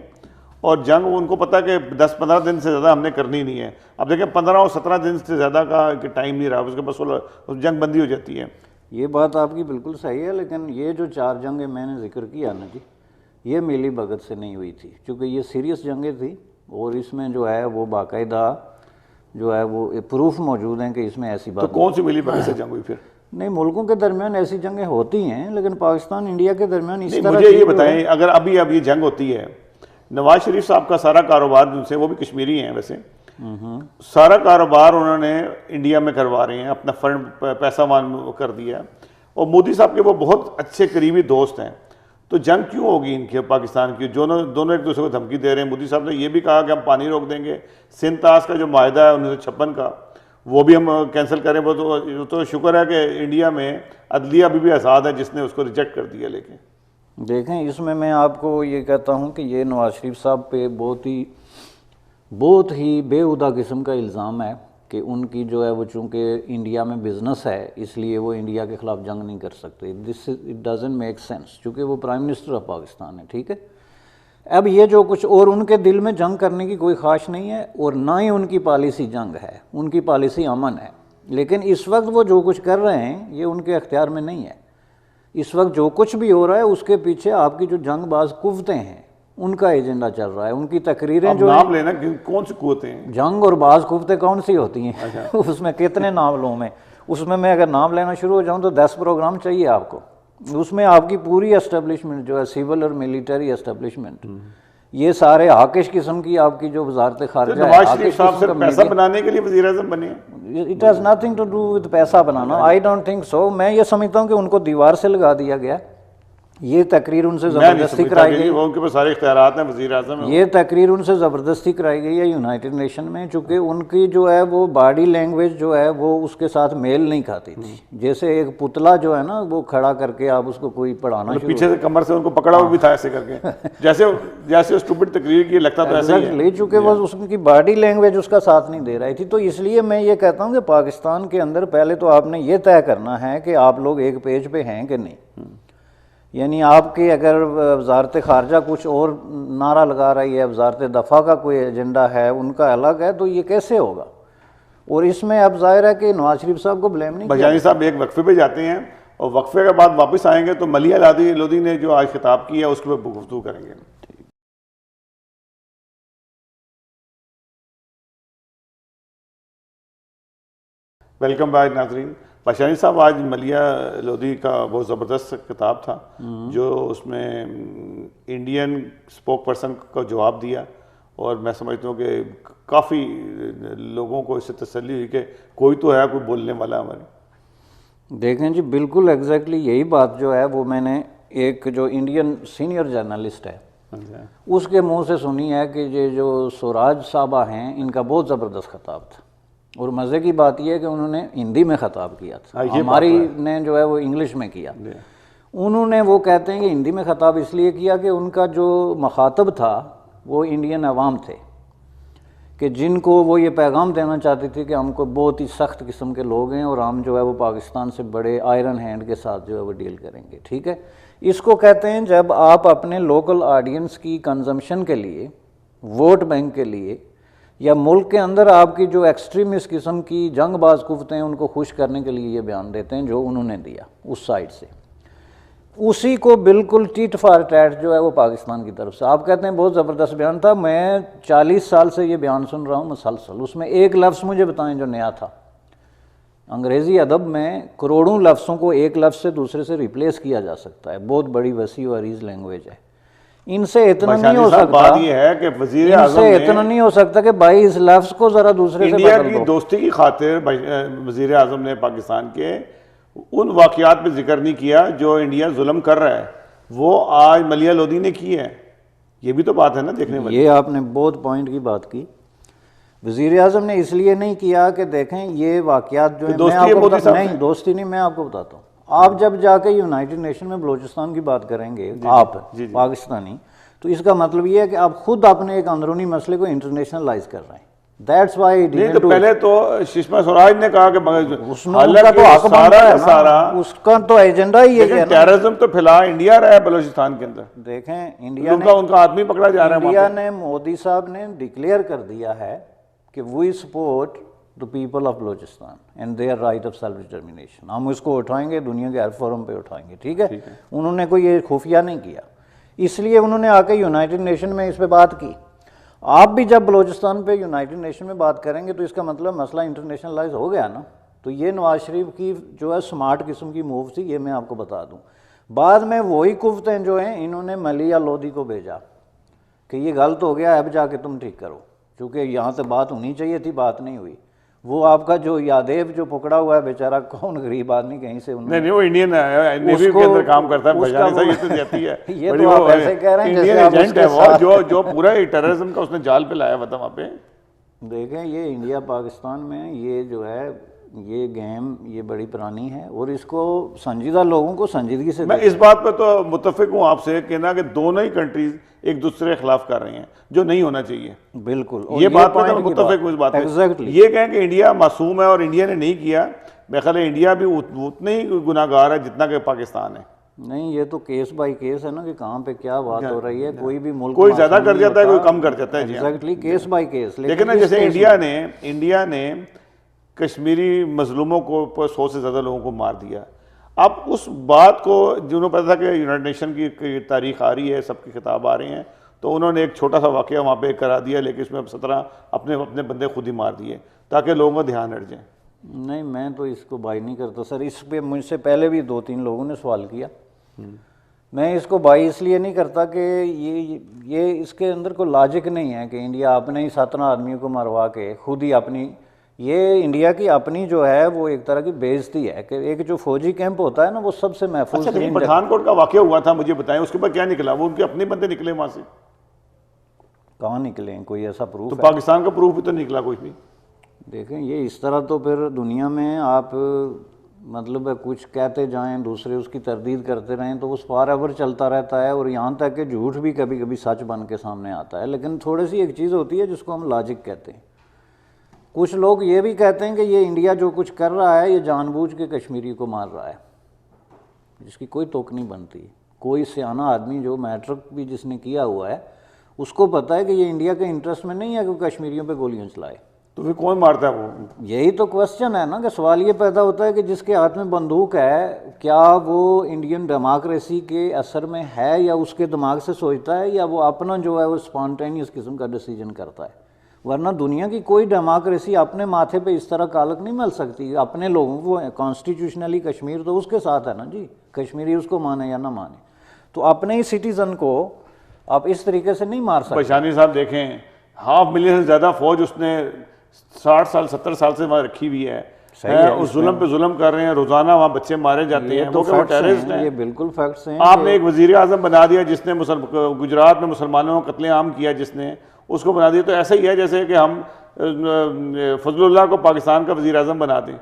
Speaker 1: اور جنگ ان کو پتہ ہے کہ 10-15 دن سے زیادہ ہم نے کرنی نہیں ہے. اب دیکھیں 15 اور 17 دن سے زیادہ کا ٹائم نہیں رہا, اس کے پاس جنگ بندی ہو جاتی ہے.
Speaker 2: یہ بات آپ کی بالکل صحیح ہے, لیکن یہ جو 4 جنگیں میں نے ذکر کیا نا جی, یہ ملی بھگت سے نہیں ہوئی تھی, کیونکہ یہ سیریس جنگیں تھیں, اور اس میں جو ہے وہ باقاعدہ جو ہے وہ پروف موجود ہیں کہ اس میں ایسی بات.
Speaker 1: تو کون سی ملی بھگت سے جنگ ہوئی پھر؟
Speaker 2: نہیں, ملکوں کے درمیان ایسی جنگیں ہوتی ہیں, لیکن پاکستان انڈیا کے درمیان اس طرح.
Speaker 1: مجھے یہ بتائیں, اگر اب یہ جنگ ہوتی ہے, نواز شریف صاحب کا سارا کاروبار جن سے, وہ بھی کشمیری ہیں ویسے, سارا کاروبار انہوں نے انڈیا میں کروا رہے ہیں, اپنا فنڈ پیسہ مان کر دیا, اور مودی صاحب کے وہ بہت اچھے قریبی دوست ہیں. تو جنگ کیوں ہوگی ان کے پاکستان کی؟ دونوں ایک دوسرے کو دھمکی دے رہے ہیں. مودی صاحب نے یہ بھی کہا کہ ہم پانی روک دیں گے, سندھ طاس کا جو معاہدہ ہے 1956 کا, وہ بھی ہم کینسل کریں. وہ تو شکر ہے کہ انڈیا میں عدلیہ ابھی بھی آزاد ہے, جس نے اس کو ریجیکٹ کر دیا. لیکن
Speaker 2: دیکھیں, اس میں آپ کو یہ کہتا ہوں کہ یہ نواز شریف صاحب پہ بہت ہی بےہودہ قسم کا الزام ہے کہ ان کی جو ہے وہ چونکہ انڈیا میں بزنس ہے, اس لیے وہ انڈیا کے خلاف جنگ نہیں کر سکتے. اٹ ڈزنٹ میک سینس, چونکہ وہ پرائم منسٹر آف پاکستان ہے. ٹھیک ہے, اب یہ جو کچھ, اور ان کے دل میں جنگ کرنے کی کوئی خواہش نہیں ہے, اور نہ ہی ان کی پالیسی جنگ ہے, ان کی پالیسی امن ہے. لیکن اس وقت وہ جو کچھ کر رہے ہیں یہ ان کے اختیار میں نہیں ہے. اس وقت جو کچھ بھی ہو رہا ہے اس کے پیچھے آپ کی جو جنگ باز قوتیں ہیں ان کا ایجنڈا چل رہا ہے. ان کی تقریریں جو
Speaker 1: نام لینا, کون سی قوتیں ہیں؟
Speaker 2: جنگ اور باز قوتیں کون سی ہوتی ہیں؟ اس میں کتنے نام لوں اس میں اگر نام لینا شروع ہو جاؤں تو 10 پروگرام چاہیے آپ کو. اس میں آپ کی پوری اسٹیبلشمنٹ جو ہے, سول اور ملٹری اسٹیبلشمنٹ, یہ سارے حاکش قسم کی آپ کی جو وزارت خارجہ ہے.
Speaker 1: نواز شریف صاحب صرف پیسہ بنانے کے لیے وزیر اعظم بنے ہیں؟
Speaker 2: It has nothing to do with پیسہ بنانا. I don't think so. میں یہ سمجھتا ہوں کہ ان کو دیوار سے لگا دیا گیا. یہ تقریر ان سے زبردستی کرائی گئی,
Speaker 1: ان کے پاس سارے اختیارات ہیں, وزیر اعظم.
Speaker 2: یہ تقریر ان سے زبردستی کرائی گئی ہے یونائٹڈ نیشن میں, چونکہ ان کی جو ہے وہ باڈی لینگویج جو ہے وہ اس کے ساتھ میل نہیں کھاتی تھی. جیسے ایک پتلا جو ہے نا, وہ کھڑا کر کے آپ اس کو کوئی پڑھانا شروع,
Speaker 1: پیچھے سے کمر سے ان کو پکڑا ہوا بھی تھا ایسے کر کے, جیسے اسٹوپڈ تقریر کی لگتا تو ایسا ہی ہے.
Speaker 2: لے چکے, وہ اس کی باڈی لینگویج اس کا ساتھ نہیں دے رہی تھی. تو اس لیے میں یہ کہتا ہوں کہ پاکستان کے اندر پہلے تو آپ نے یہ طے کرنا ہے کہ آپ لوگ ایک پیج پہ ہیں کہ نہیں. یعنی آپ کی اگر وزارت خارجہ کچھ اور نعرہ لگا رہی ہے, وزارت دفاع کا کوئی ایجنڈا ہے, ان کا الگ ہے, تو یہ کیسے ہوگا؟ اور اس میں اب ظاہر ہے کہ نواز شریف صاحب کو بلیم نہیں.
Speaker 1: بھجانی صاحب ایک وقفے پہ جاتے ہیں, اور وقفے کے بعد واپس آئیں گے تو ملیحہ لودھی نے جو آج خطاب کیا ہے اس کے اوپر گفتگو کریں گے. ویلکم بیک ناظرین. بھجانی صاحب, آج ملیحہ لودھی کا بہت زبردست کتاب تھا, جو اس میں انڈین اسپوک پرسن کا جواب دیا, اور میں سمجھتا ہوں کہ کافی لوگوں کو اس سے تسلی ہوئی کہ کوئی تو ہے, کوئی بولنے والا ہمارے.
Speaker 2: دیکھیں جی, بالکل ایگزیکٹلی یہی بات جو ہے وہ میں نے ایک جو انڈین سینئر جرنلسٹ ہے اس کے منہ سے سنی ہے کہ یہ جو سوراج صاحبہ ہیں ان کا بہت زبردست خطاب تھا. اور مزے کی بات یہ ہے کہ انہوں نے ہندی میں خطاب کیا تھا, ہماری نے جو ہے وہ انگلش میں کیا. انہوں نے, وہ کہتے ہیں کہ ہندی میں خطاب اس لیے کیا کہ ان کا جو مخاطب تھا وہ انڈین عوام تھے, کہ جن کو وہ یہ پیغام دینا چاہتے تھے کہ ہم کو بہت ہی سخت قسم کے لوگ ہیں, اور ہم جو ہے وہ پاکستان سے بڑے آئرن ہینڈ کے ساتھ جو ہے وہ ڈیل کریں گے. ٹھیک ہے, اس کو کہتے ہیں جب آپ اپنے لوکل آڈینس کی کنزمپشن کے لیے, ووٹ بینک کے لیے, یا ملک کے اندر آپ کی جو ایکسٹریمسٹ قسم کی جنگ باز قوتیں ہیں ان کو خوش کرنے کے لیے یہ بیان دیتے ہیں جو انہوں نے دیا اس سائڈ سے. اسی کو بالکل ٹیٹ فار ٹیٹ جو ہے وہ پاکستان کی طرف سے. آپ کہتے ہیں بہت زبردست بیان تھا, میں 40 سال سے یہ بیان سن رہا ہوں مسلسل, اس میں ایک لفظ مجھے بتائیں جو نیا تھا. انگریزی ادب میں کروڑوں لفظوں کو ایک لفظ سے دوسرے سے ریپلیس کیا جا سکتا ہے, بہت بڑی وسیع و عریض لینگویج ہے. ان سے اتنا نہیں ہو سکتا,
Speaker 1: بات یہ ہے کہ وزیر اعظم
Speaker 2: سے اتنا نہیں ہو سکتا کہ بھائی اس لفظ کو ذرا دوسرے سے
Speaker 1: انڈیا کی دوستی کی خاطر وزیر اعظم نے پاکستان کے ان واقعات پہ ذکر نہیں کیا جو انڈیا ظلم کر رہا ہے, وہ آج ملیحہ لودھی نے کی ہے. یہ بھی تو بات ہے نا دیکھنے والی.
Speaker 2: یہ آپ نے بہت پوائنٹ کی بات کی. وزیر اعظم نے اس لیے نہیں کیا کہ دیکھیں یہ واقعات جو ہیں, نہیں دوستی نہیں, میں آپ کو بتاتا ہوں. آپ جب جا کے یونائٹڈ نیشن میں بلوچستان کی بات کریں گے آپ پاکستانی, تو اس کا مطلب یہ ہے کہ آپ خود اپنے ایک اندرونی مسئلے کو انٹرنیشنلائز کر رہے ہیں. That's why he
Speaker 1: نہیں
Speaker 2: didn't
Speaker 1: تو
Speaker 2: do
Speaker 1: پہلے تو سشما سوراج نے کہا کہ
Speaker 2: اس کا تو حق بنتا ہے نا، اس کا تو ایجنڈا ہی یہ ہے نا.
Speaker 1: ٹیررزم تو پھیلا انڈیا رہا ہے بلوچستان کے اندر.
Speaker 2: دیکھیں انڈیا
Speaker 1: ان کا آدمی پکڑا جا رہا ہے.
Speaker 2: انڈیا نے مودی صاحب نے ڈکلیئر کر دیا ہے کہ we support the people of Balochistan and their right of self determination. ہم اس کو اٹھائیں گے، دنیا کے ہر فورم پہ اٹھائیں گے. ٹھیک ہے، انہوں نے کوئی یہ خفیہ نہیں کیا، اس لیے انہوں نے آ کے یونائٹڈ نیشن میں اس پہ بات کی. آپ بھی جب بلوچستان پہ یونائٹڈ نیشن میں بات کریں گے تو اس کا مطلب مسئلہ انٹرنیشنلائز ہو گیا نا. تو یہ نواز شریف کی جو ہے سمارٹ قسم کی موو تھی، یہ میں آپ کو بتا دوں. بعد میں وہی قوتیں جو ہیں انہوں نے ملیہ لودھی کو بھیجا کہ یہ غلط ہو گیا، اب جا کے تم ٹھیک کرو، کیونکہ یہاں سے بات ہونی چاہیے تھی، بات نہیں ہوئی. وہ آپ کا جو یادیو جو پکڑا ہوا ہے بیچارہ، کون غریب آدمی کہیں سے
Speaker 1: نہیں وہ انڈین نیوی کے اندر کام کرتا ہے، بجانے سے یہ تو جاتی ہے.
Speaker 2: یہ تو آپ ایسے کہہ رہے ہیں جیسے آپ
Speaker 1: ایجنٹ ہے وہ، جو پورا ٹیررزم کا اس نے جال پہ لایا ہوا تھا وہاں پہ.
Speaker 2: دیکھیں یہ انڈیا پاکستان میں یہ جو ہے یہ گیم یہ بڑی پرانی ہے، اور اس کو سنجیدہ لوگوں کو سنجیدگی سے.
Speaker 1: میں اس بات پہ تو متفق ہوں آپ سے کہ نا کہ دونوں ہی کنٹریز ایک دوسرے کے خلاف کر رہی ہیں، جو نہیں ہونا چاہیے.
Speaker 2: بالکل
Speaker 1: یہ بات پہ تو متفق ہوں اس بات پہ. یہ کہیں کہ انڈیا معصوم ہے اور انڈیا نے نہیں کیا، میرے خیال ہے انڈیا بھی اتنے ہی گناہ گار ہے جتنا کہ پاکستان ہے.
Speaker 2: نہیں یہ تو کیس بائی کیس ہے نا کہ کہاں پہ کیا بات ہو رہی ہے. کوئی بھی ملک
Speaker 1: کوئی زیادہ کر جاتا ہے، کوئی کم کر جاتا ہے.
Speaker 2: Exactly case by case.
Speaker 1: لیکن نا جیسے انڈیا نے کشمیری مظلوموں کو 100 سے زیادہ لوگوں کو مار دیا. اب اس بات کو جنہوں پتا تھا کہ یونائٹڈ نیشن کی تاریخ آ رہی ہے، سب کی خطاب آ رہے ہیں، تو انہوں نے ایک چھوٹا سا واقعہ وہاں پہ کرا دیا، لیکن اس میں اب 17 اپنے بندے خود ہی مار دیے تاکہ لوگوں کا دھیان ہٹ جائے.
Speaker 2: نہیں میں تو اس کو بائی نہیں کرتا سر. اس پہ مجھ سے پہلے بھی 2-3 لوگوں نے سوال کیا. میں اس کو بائی اس لیے نہیں کرتا کہ یہ اس کے اندر کوئی لاجک نہیں ہے کہ انڈیا اپنے ہی 17 آدمیوں کو مروا کے خود ہی اپنی، یہ انڈیا کی اپنی جو ہے وہ ایک طرح کی بےعزتی ہے کہ ایک جو فوجی کیمپ ہوتا ہے نا وہ سب سے محفوظ.
Speaker 1: پٹھان کوٹ کا واقعہ ہوا تھا، مجھے بتائیں اس کے بعد کیا نکلا؟ وہ ان کے اپنے بندے نکلے وہاں سے.
Speaker 2: کہاں نکلے ہیں؟ کوئی ایسا پروف؟
Speaker 1: تو پاکستان کا پروف بھی تو نکلا کچھ بھی.
Speaker 2: دیکھیں یہ اس طرح تو پھر دنیا میں آپ مطلب کچھ کہتے جائیں دوسرے اس کی تردید کرتے رہیں تو وہ فار ایور چلتا رہتا ہے، اور یہاں تک کہ جھوٹ بھی کبھی کبھی سچ بن کے سامنے آتا ہے. لیکن تھوڑی سی ایک چیز ہوتی ہے جس کو ہم لاجک کہتے ہیں. کچھ لوگ یہ بھی کہتے ہیں کہ یہ انڈیا جو کچھ کر رہا ہے یہ جان بوجھ کے کشمیری کو مار رہا ہے، جس کی کوئی توق نہیں بنتی. کوئی سیانہ آدمی جو میٹرک بھی جس نے کیا ہوا ہے اس کو پتہ ہے کہ یہ انڈیا کے انٹرسٹ میں نہیں ہے کہ کشمیریوں پہ گولیاں چلائے.
Speaker 1: تو پھر کون مارتا ہے وہ؟
Speaker 2: یہی تو کوسچن ہے نا کہ سوال یہ پیدا ہوتا ہے کہ جس کے ہاتھ میں بندوق ہے کیا وہ انڈین ڈیموکریسی کے اثر میں ہے یا اس کے دماغ سے سوچتا ہے، یا وہ اپنا جو ہے وہ اسپونٹینیس قسم کا ڈیسیجن کرتا ہے. ورنہ دنیا کی کوئی ڈیموکریسی اپنے ماتھے پہ اس طرح کالک نہیں مل سکتی. اپنے لوگوں کو کانسٹیٹیوشنلی کشمیر تو اس کے ساتھ ہے نا جی، کشمیری اس کو مانے یا نہ مانے. تو اپنے ہی سٹیزن کو آپ اس طریقے سے نہیں مار سکتے.
Speaker 1: پریشانی صاحب دیکھیں 500,000 سے زیادہ فوج اس نے 60 سال 70 سال سے وہاں رکھی ہوئی ہے. اس ظلم پہ ظلم کر رہے ہیں، روزانہ وہاں بچے مارے جاتے ہیں. وہ ٹیررسٹ ہیں،
Speaker 2: یہ بالکل فیکٹس ہیں.
Speaker 1: آپ نے ایک وزیر اعظم بنا دیا جس نے گجرات میں مسلمانوں کا قتل عام کیا، جس نے اس کو بنا دیا. تو ایسا ہی ہے جیسے کہ ہم فضل اللہ کو پاکستان کا وزیر اعظم بنا دیں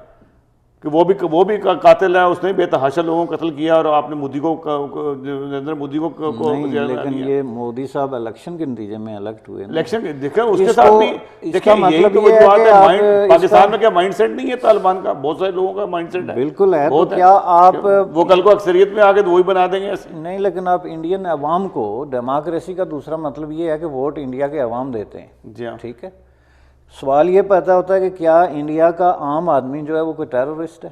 Speaker 1: کہ وہ بھی قاتل ہے، اس نے بے تحاشا لوگوں کو قتل کیا، اور آپ نے مودی کو نریندر مودی کو
Speaker 2: نہیں. لیکن یہ مودی صاحب الیکشن کے نتیجے میں الیکٹ ہوئے.
Speaker 1: الیکشن دیکھیں اس کے ساتھ بھی دیکھیں یہی تو وجوہات ہے. پاکستان میں کیا مائنڈ سیٹ نہیں ہے طالبان کا؟ بہت سارے لوگوں کا مائنڈ سیٹ ہے.
Speaker 2: بالکل ہے. تو کیا آپ
Speaker 1: وہ کل کو اکثریت میں آ کے وہی بنا دیں گے ایسے؟
Speaker 2: نہیں. لیکن آپ انڈین عوام کو ڈیموکریسی کا دوسرا مطلب یہ ہے کہ ووٹ انڈیا کے عوام دیتے ہیں.
Speaker 1: جی ہاں
Speaker 2: ٹھیک ہے. سوال یہ پیدا ہوتا ہے کہ کیا انڈیا کا عام آدمی جو ہے وہ کوئی ٹیررسٹ ہے؟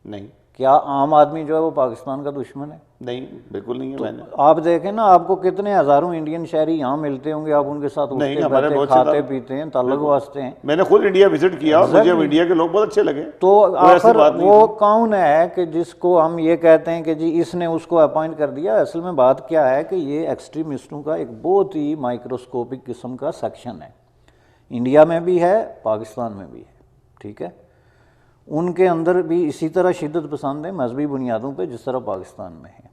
Speaker 1: نہیں.
Speaker 2: کیا عام آدمی جو ہے وہ پاکستان کا دشمن ہے؟
Speaker 1: نہیں بالکل نہیں ہے.
Speaker 2: آپ دیکھیں نا آپ کو کتنے ہزاروں انڈین شہری یہاں ملتے ہوں گے، آپ ان کے ساتھ کھاتے پیتے ہیں، تعلق واسطے ہیں.
Speaker 1: میں نے خود انڈیا وزٹ کیا اور مجھے انڈیا کے لوگ بہت اچھے لگے.
Speaker 2: تو آخر وہ کون ہے کہ جس کو ہم یہ کہتے ہیں کہ جی اس نے اس کو اپوائنٹ کر دیا؟ اصل میں بات کیا ہے کہ یہ ایکسٹریمسٹوں کا ایک بہت ہی مائکروسکوپک قسم کا سیکشن ہے. انڈیا میں بھی ہے، پاکستان میں بھی ہے. ٹھیک ہے. ان کے اندر بھی اسی طرح شدت پسند ہیں مذہبی بنیادوں پہ جس طرح پاکستان میں ہے،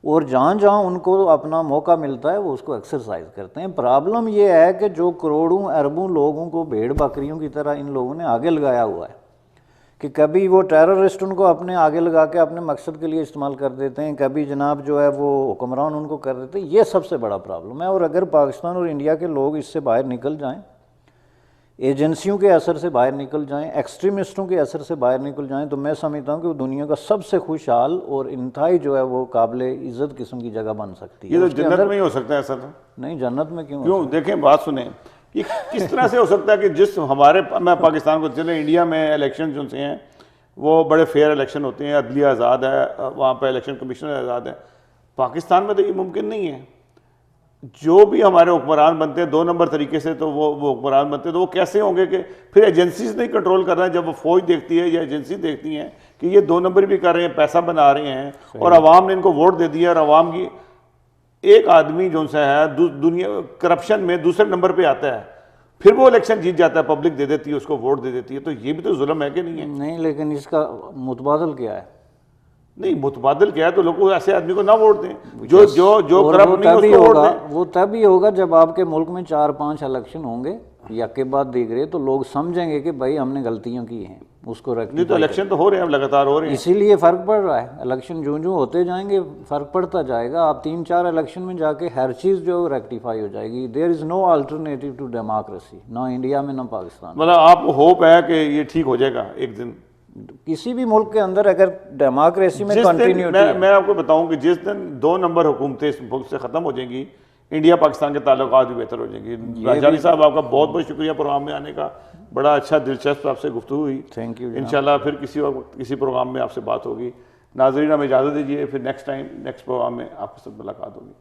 Speaker 2: اور جہاں جہاں ان کو اپنا موقع ملتا ہے وہ اس کو ایکسرسائز کرتے ہیں. پرابلم یہ ہے کہ جو کروڑوں اربوں لوگوں کو بھیڑ بکریوں کی طرح ان لوگوں نے آگے لگایا ہوا ہے کہ کبھی وہ ٹیررسٹ ان کو اپنے آگے لگا کے اپنے مقصد کے لیے استعمال کر دیتے ہیں، کبھی جناب جو ہے وہ حکمران ان کو کر دیتے ہیں. یہ سب سے بڑا پرابلم ہے. اور اگر پاکستان اور انڈیا کے لوگ اس سے باہر نکل جائیں، ایجنسیوں کے اثر سے باہر نکل جائیں, ایکسٹریمسٹوں کے اثر سے باہر نکل جائیں, تو میں سمجھتا ہوں کہ وہ دنیا کا سب سے خوشحال اور انتہائی جو ہے وہ قابل عزت قسم کی جگہ بن سکتی ہے.
Speaker 1: یہ تو جنت میں ہی ہو سکتا ہے ایسا. تو
Speaker 2: نہیں, جنت میں
Speaker 1: کیوں؟ دیکھیں بات سنیں, یہ کس طرح سے ہو سکتا ہے کہ جس ہمارے, میں پاکستان کو چلیں, انڈیا میں الیکشن جو سے ہیں وہ بڑے فیئر الیکشن ہوتے ہیں, عدلیہ آزاد ہے, وہاں پہ الیکشن کمیشنر آزاد ہے. پاکستان میں تو یہ ممکن نہیں ہے. جو بھی ہمارے حکمران بنتے ہیں 2 نمبر طریقے سے, تو وہ حکمران بنتے ہیں, تو وہ کیسے ہوں گے کہ پھر ایجنسیز نہیں کنٹرول کر رہے ہیں. جب وہ فوج دیکھتی ہے یا ایجنسی دیکھتی ہیں کہ یہ 2 نمبر بھی کر رہے ہیں, پیسہ بنا رہے ہیں, اور عوام نے ان کو ووٹ دے دیا, اور عوام کی ایک آدمی جو سا ہے دنیا کرپشن میں دوسرے نمبر پہ آتا ہے, پھر وہ الیکشن جیت جاتا ہے, پبلک دے دیتی ہے اس کو, ووٹ دے دیتی ہے, تو یہ بھی تو ظلم ہے کہ نہیں ہے؟
Speaker 2: نہیں, لیکن اس کا متبادل کیا ہے؟
Speaker 1: نہیں, متبادل کیا ہے تو لوگ ایسے آدمی کو نہ ووٹ دیں جو کرپٹ نہیں اس کو ووٹ دیں.
Speaker 2: وہ تبھی ہوگا جب آپ کے ملک میں 4-5 الیکشن ہوں گے یا کے بعد دیکھ تو لوگ سمجھیں گے کہ بھائی ہم نے غلطیاں کی ہیں, اس کو
Speaker 1: نہیں تو الیکشن تو ہو رہے ہیں, لگاتار ہو رہے ہیں,
Speaker 2: اسی لیے فرق پڑ رہا ہے. الیکشن جو ہوتے جائیں گے فرق پڑتا جائے گا. آپ 3-4 الیکشن میں جا کے ہر چیز جو ریکٹیفائی ہو جائے گی. دیر از نو الٹرنیٹیو ٹو ڈیموکریسی, نہ انڈیا میں نہ پاکستان میں.
Speaker 1: مطلب آپ کو ہوپ ہے کہ یہ ٹھیک ہو جائے گا ایک دن؟
Speaker 2: کسی بھی ملک کے اندر اگر ڈیموکریسی میں کنٹینیوٹی,
Speaker 1: میں آپ کو بتاؤں کہ جس دن 2 نمبر حکومتیں اس ملک سے ختم ہو جائیں گی, انڈیا پاکستان کے تعلقات بھی بہتر ہو جائیں گے. راجانی صاحب آپ کا بہت بہت شکریہ پروگرام میں آنے کا, بڑا اچھا دلچسپ آپ سے گفتگو ہوئی.
Speaker 2: Thank you.
Speaker 1: انشاءاللہ پھر کسی وقت کسی پروگرام میں آپ سے بات ہوگی. ناظرین ہمیں اجازت دیجیے, پھر نیکسٹ پروگرام میں آپ کے ساتھ ملاقات ہوگی.